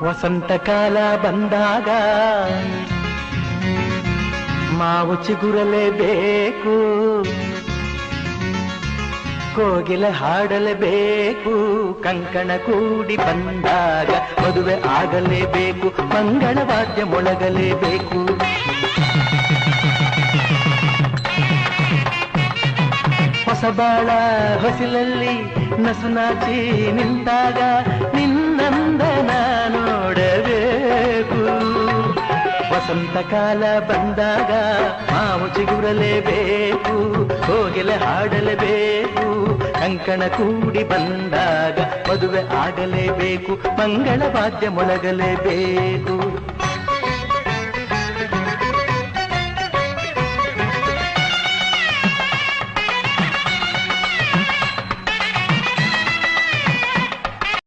ವಸಂತ ಕಾಲ ಬಂದಾಗ ಮಾವು ಚಿಗುರಲೇಬೇಕು, ಕೋಗಿಲೆ ಹಾಡಲೇಬೇಕು, ಕಂಕಣ ಕೂಡಿ ಬಂದಾಗ ಮದುವೆ ಆಗಲೇಬೇಕು, ಮಂಗಳವಾದ್ಯ ಮೊಳಗಲೇಬೇಕು. ಹೊಸಬಾಳ ಹೊಸಿಲಲ್ಲಿ ನಸುನಾಚಿ ನಿಂತಾಗ ನಿನ್ನಂದನ ನೋಡಬೇಕು. ವಸಂತ ಕಾಲ ಬಂದಾಗ ಮಾವು ಚಿಗುರಲೇಬೇಕು, ಕೋಗಿಲೆ ಹಾಡಲೇಬೇಕು, ಕಂಕಣ ಕೂಡಿ ಬಂದಾಗ ಮದುವೆ ಆಗಲೇಬೇಕು, ಮಂಗಳವಾದ್ಯ ಮೊಳಗಲೇಬೇಕು.